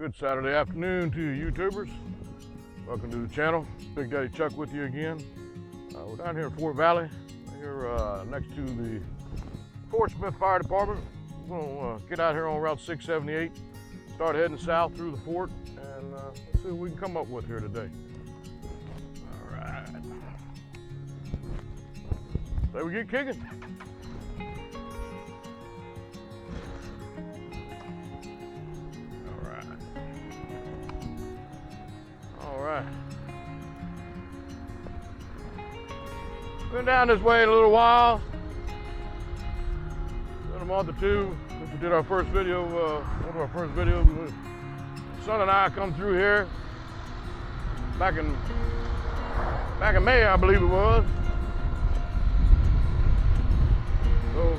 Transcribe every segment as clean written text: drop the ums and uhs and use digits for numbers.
Good Saturday afternoon to you YouTubers. Welcome to the channel. Big Daddy Chuck with you again. We're down here in Fort Valley, here next to the Fort Smith Fire Department. We're going to get out here on Route 678, start heading south through the fort, and let's see what we can come up with here today. All right. So we get kicking. Been down this way in a little while. Been a month or two since we did our first video, one of our first videos. Son and I come through here back in May, I believe it was. So,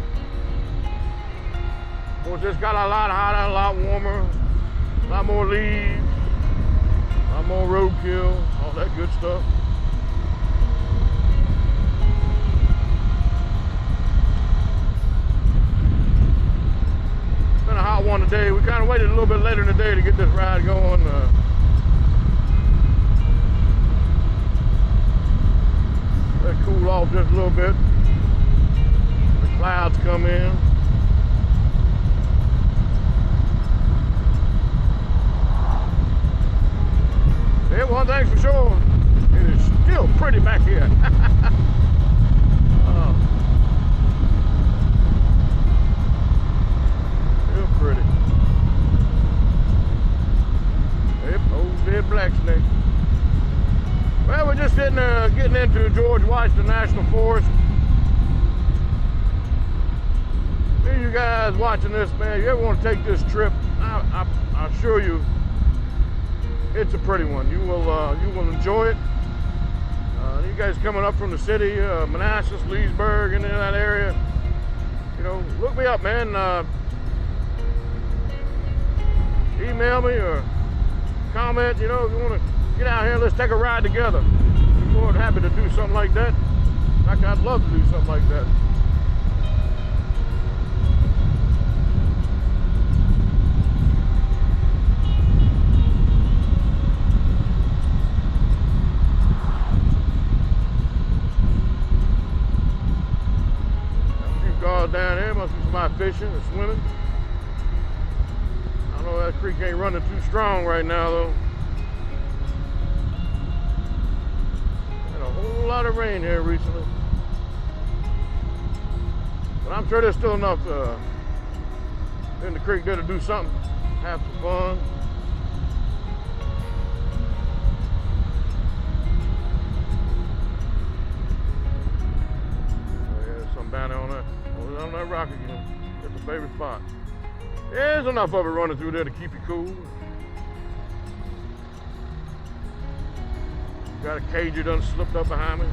of course, it's got a lot hotter, a lot warmer, a lot more leaves, a lot more roadkill, all that good stuff. Been a hot one today. We kind of waited a little bit later in the day to get this ride going. Let it cool off just a little bit. The clouds come in. Yeah, one thing's for sure, it is still pretty back here. Still pretty. Yep, old dead black snake. Well, we're just getting into George Washington National Forest. Hey, you guys watching this, man, you ever want to take this trip, I assure you, it's a pretty one. You will enjoy it. You guys coming up from the city, Manassas, Leesburg, into that area, you know, look me up, man. Email me or comment. You know, if you want to get out here, let's take a ride together. I'm more than happy to do something like that. In fact, I'd love to do something like that. Down there must be somebody fishing or swimming. I know that creek ain't running too strong right now though. Had a whole lot of rain here recently, but I'm sure there's still enough in the creek there to do something, have some fun. Oh, yeah, there's something down there on that. On that rock again. It's a favorite spot. There's enough of it running through there to keep you cool. Got a cage that done slipped up behind me.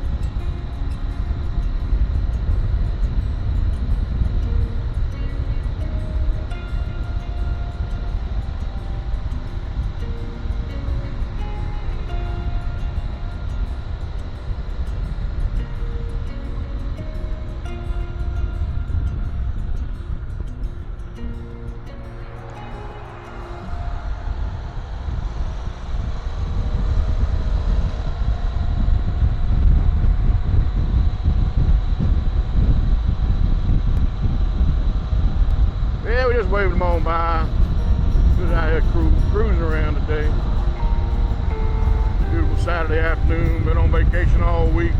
Just waving them on by. Just out here cruising around today. Beautiful Saturday afternoon. Been on vacation all week.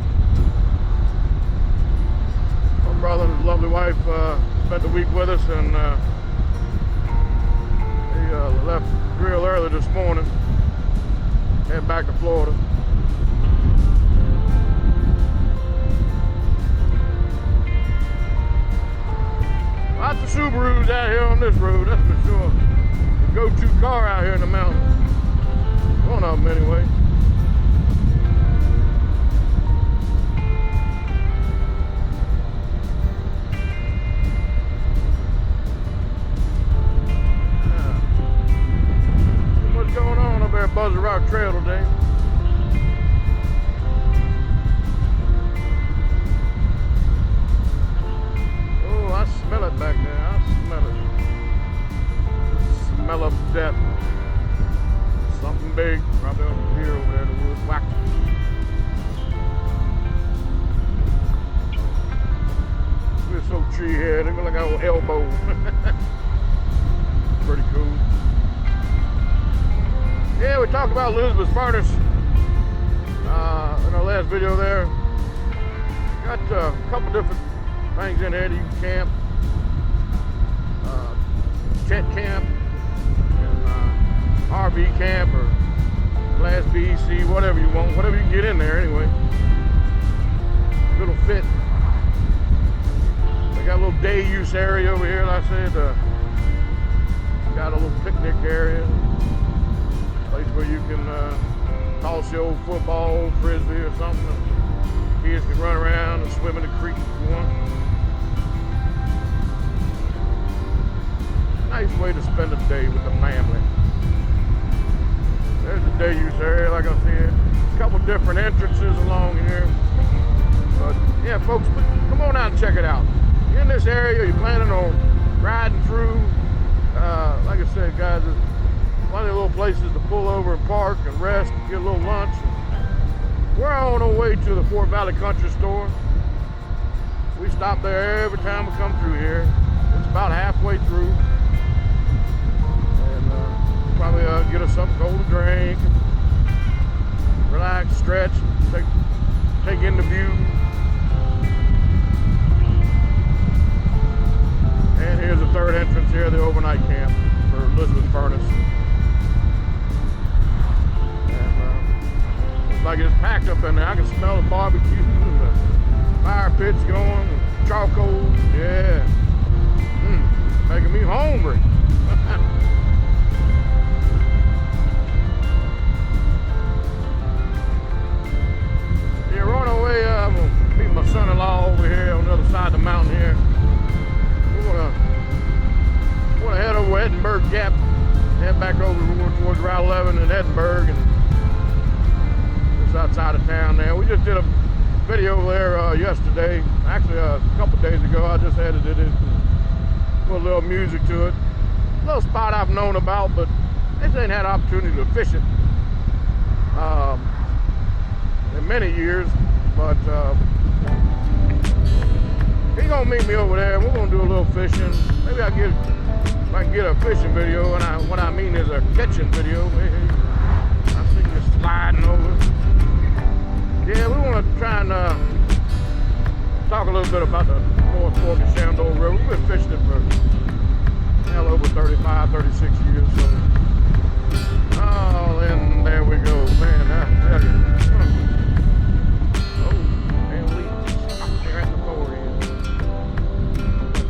My brother and his lovely wife spent the week with us, and they left real early this morning. Head back to Florida. Lots of Subarus out here on this road, that's for sure. The go-to car out here in the mountains. One of them anyway. What's going on up there at Buzzard Rock Trail today? Oh, I smell it back there. I smell it. The smell of death. Something big, probably over here over there in the woods. Whack. This old tree here, they look like an old elbow. Pretty cool. Yeah, we talked about Elizabeth's furnace in our last video there. Got a couple different things in here that you can camp. Tent camp, and, RV camp, or Class B, C, whatever you want, whatever you can get in there anyway. It'll fit. They got a little day use area over here, like I said. Got a little picnic area, place where you can toss your old football, frisbee, or something. Kids can run around and swim in the creek if you want. Nice way to spend a day with the family. There's the day use area, like I said. A couple different entrances along here. But yeah, folks, come on out and check it out. You're in this area, you're planning on riding through. Like I said, guys, there's plenty of little places to pull over and park and rest, get a little lunch. We're on our way to the Fort Valley Country Store. We stop there every time we come through here. It's about halfway through. Probably get us something cold to drink, relax, stretch, take in the view. And here's the third entrance here, the overnight camp for Elizabeth's furnace. And looks like it's packed up in there. I can smell the barbecue and the fire pits going, and charcoal. Yeah, making me hungry. We're on our way. I'm going to meet my son-in-law over here on the other side of the mountain here. We're going to head over Edinburgh Gap, head back over towards Route 11 in Edinburgh, and just outside of town there. We just did a video there yesterday, actually a couple days ago. I just edited it, put a little music to it. A little spot I've known about, but I just ain't had an opportunity to fish it in many years, but he's gonna meet me over there and we're gonna do a little fishing. Maybe if I can get a fishing video, and what I mean is a catching video. I see you sliding over. Yeah, we want to try and talk a little bit about the North Fork of Shenandoah River. We've been fishing it for over 35, 36 years. So, oh, and there we go, man. I tell you.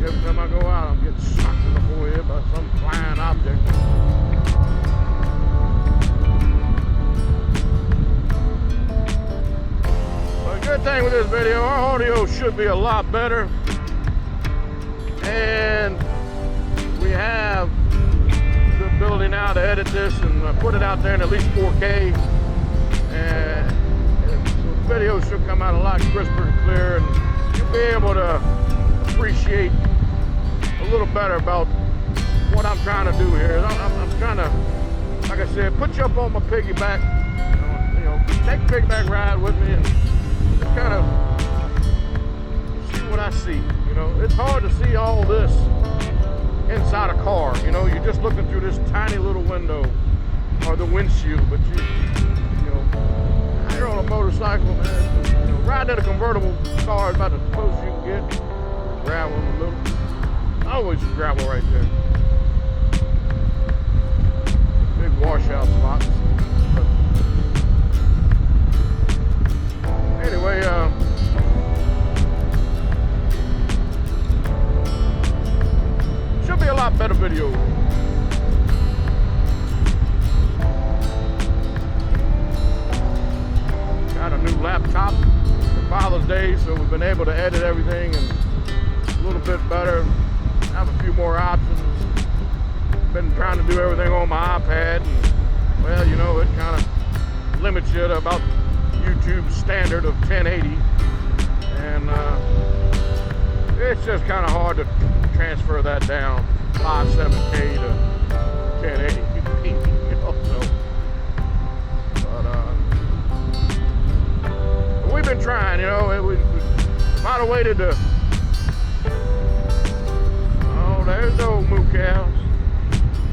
Every time I go out, I'm getting shocked in the forehead by some flying object. But the good thing with this video, our audio should be a lot better. And we have the ability now to edit this and put it out there in at least 4K. And so the video should come out a lot crisper and clear, and you'll be able to appreciate a little better about what I'm trying to do here. I'm trying to, like I said, put you up on my piggyback, you know, take a piggyback ride with me and just kind of see what I see. You know, it's hard to see all this inside a car. You know, you're just looking through this tiny little window or the windshield, but you're on a motorcycle, man. You know, riding in a convertible car is about the closest you can get. Gravel a little. Always gravel right there. Big washout spots. But anyway, should be a lot better video. Got a new laptop for Father's Day, so we've been able to edit everything and a little bit better, have a few more options. Been trying to do everything on my iPad, and well, you know, it kind of limits you to about YouTube's standard of 1080, and it's just kind of hard to transfer that down 5.7K to 1080. You know, so waited to, oh, there's the old moo cows.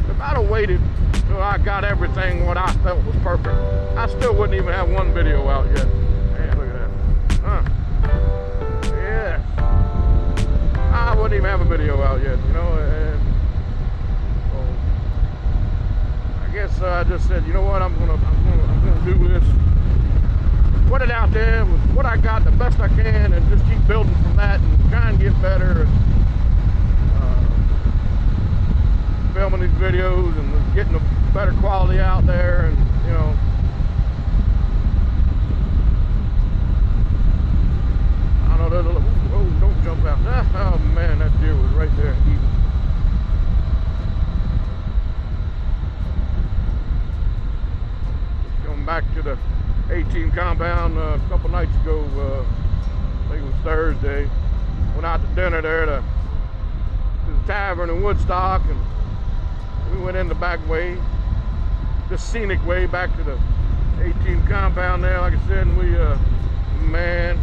If I'd have waited till I got everything what I felt was perfect, I still wouldn't even have one video out yet. Man, look at that. Yeah. I wouldn't even have a video out yet, you know. And so I guess I just said, you know what, I'm gonna do this. Put it out there with what I got, the best I can, and just keep building from that and try and get better. And, filming these videos and getting a better quality out there, and you know, I know there's a little, oh, don't jump out. Oh man, that deer was right there eating. Just going back to the 18 compound a couple nights ago, I think it was Thursday. Went out to dinner there to the tavern in Woodstock, and we went in the back way, the scenic way back to the 18 compound there, like I said, and we, man,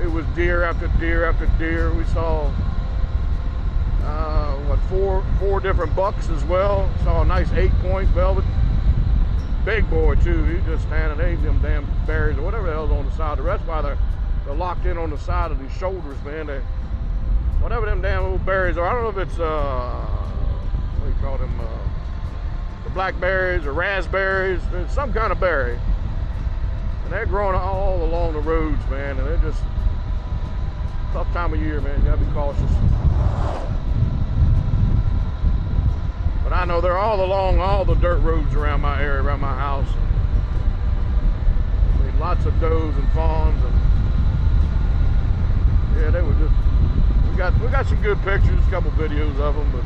it was deer after deer after deer. We saw, what, four different bucks as well. Saw a nice 8-point velvet. Big boy too, he just standing, ate them damn berries or whatever the hell's on the side. That's why they're locked in on the side of these shoulders, man. Whatever them damn little berries are, I don't know if it's, what do you call them, the blackberries or raspberries, it's some kind of berry, and they're growing all along the roads, man, and they're just tough time of year, man. You gotta be cautious. But I know they're all along all the dirt roads around my area, around my house. I mean, lots of does and fawns, and yeah, they were just, we got some good pictures, a couple videos of them, but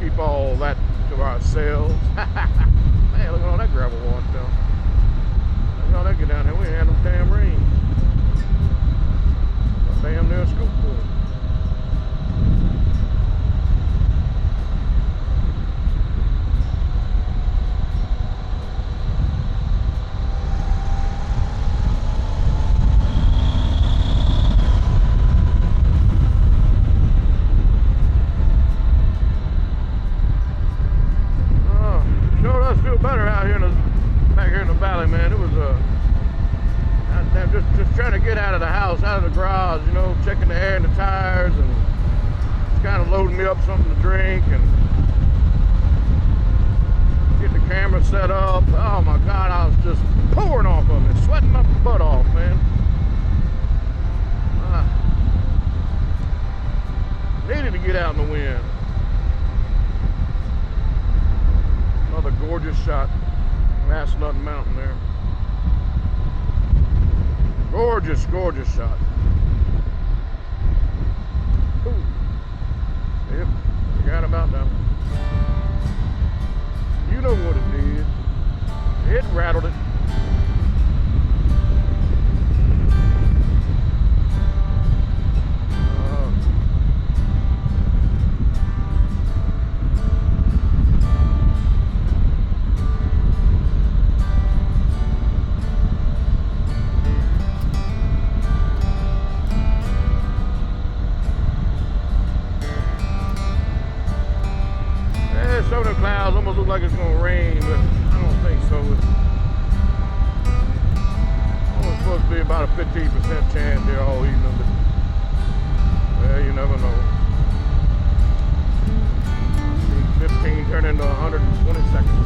keep all that to ourselves. Man, look at all that gravel washed down. Look at all that get down there. We ain't had no damn rain. A damn near scoop full. Better out here back here in the valley, man. It was just trying to get out of the house, out of the garage, you know, checking the air and the tires, and just kind of loading me up something to drink and get the camera set up. Oh my God, I was just pouring off of it, sweating my butt off, man. Needed to get out in the wind. Another gorgeous shot. Masnut Mountain there. Gorgeous, gorgeous shot. Ooh. Yep, forgot about that one. You know what it did. It rattled it. Some of the clouds almost look like it's going to rain, but I don't think so. It's almost supposed to be about a 15% chance here all evening, but well, you never know. 15 turn into 120 seconds.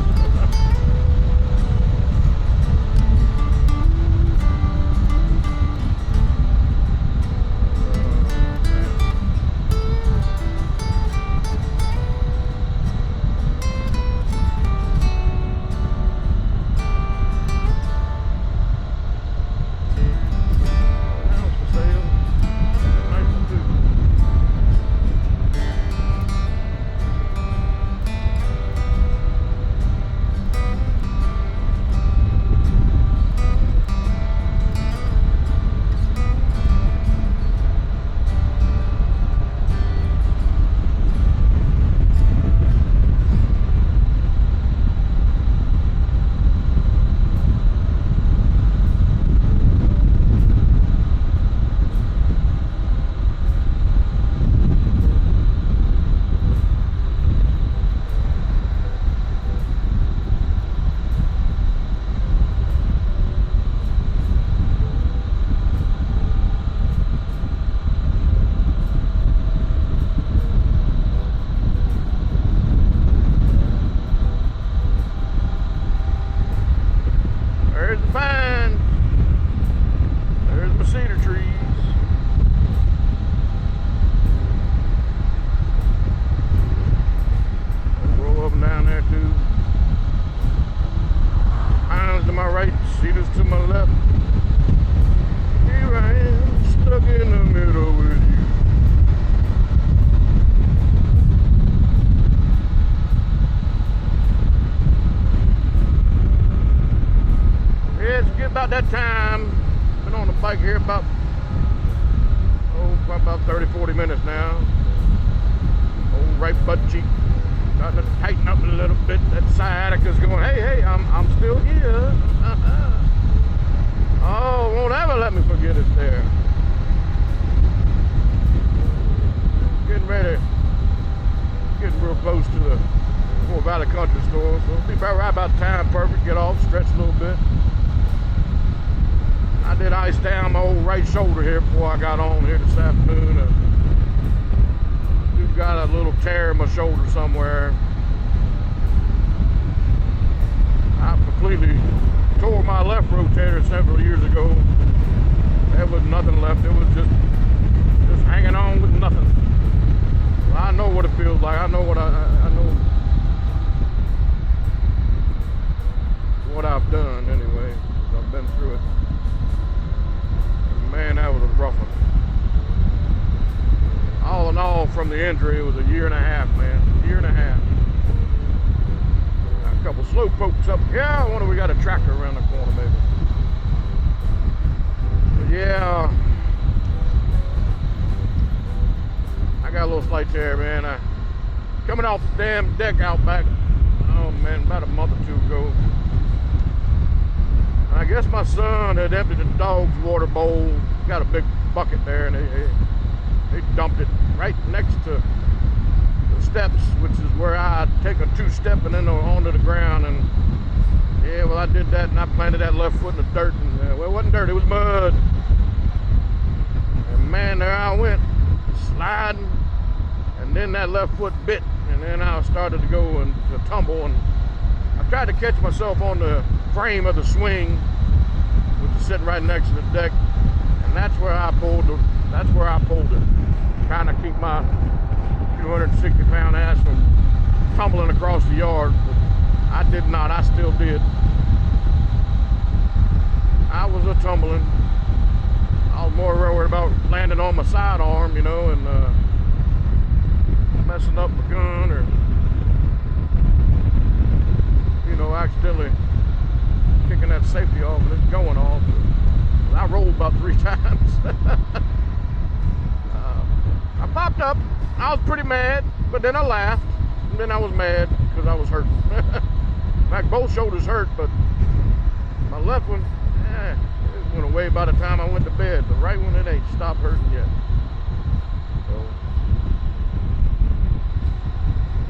that time. Been on the bike here about, probably about 30, 40 minutes now. Old right butt cheek. Starting to tighten up a little bit. That sciatica's going, hey, I'm still here. Oh, won't ever let me forget it's there. Getting ready. Getting real close to the Fort Valley Country Store. So it'll be right about time, perfect. Get off, stretch a little bit. I did ice down my old right shoulder here before I got on here this afternoon. Dude got a little tear in my shoulder somewhere. I completely tore my left rotator several years ago. There was nothing left. It was just hanging on with nothing. Well, I know what it feels like. I know what I know what I've done anyway. I've been through it. Man, that was a rough one. All in all, from the injury, it was a year and a half, man. A year and a half. A couple slow pokes up. Yeah, I wonder if we got a tractor around the corner, maybe. But yeah, I got a little slight tear, man. Coming off the damn deck out back, oh man, about a month or two ago. I guess my son had emptied the dog's water bowl. Got a big bucket there, and they dumped it right next to the steps, which is where I take a two-step and then onto the ground. And yeah, well, I did that, and I planted that left foot in the dirt. And well, it wasn't dirt; it was mud. And man, there I went, sliding, and then that left foot bit, and then I started to go and to tumble, and I tried to catch myself on the frame of the swing, which is sitting right next to the deck, and that's where I pulled it. Trying to keep my 260-pound ass from tumbling across the yard, but I did not. I still did. I was a tumbling. I was more worried about landing on my sidearm, you know, and messing up my gun, or you know, accidentally kicking that safety off and it's going off. I rolled about 3 times. I popped up. I was pretty mad, but then I laughed, and then I was mad because I was hurt. In fact, both shoulders hurt, but my left one, it went away by the time I went to bed. The right one, it ain't stopped hurting yet. So,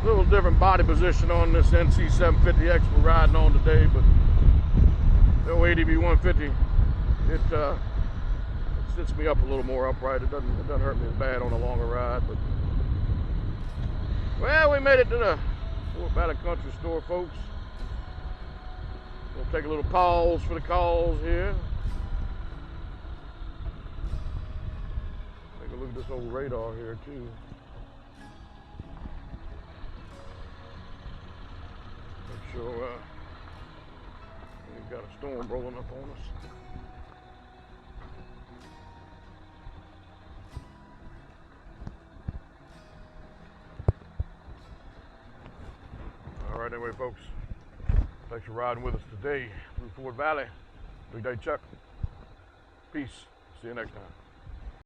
a little different body position on this NC750X we're riding on today, but the ADB 150, it sits me up a little more upright. It doesn't hurt me as bad on a longer ride. But well, we made it to the Fort Valley Country Store, folks. We'll take a little pause for the calls here. Take a look at this old radar here too. Make sure we've got a storm rolling up on us. All right, anyway, folks, thanks for riding with us today through Fort Valley. Big Day Chuck. Peace. See you next time.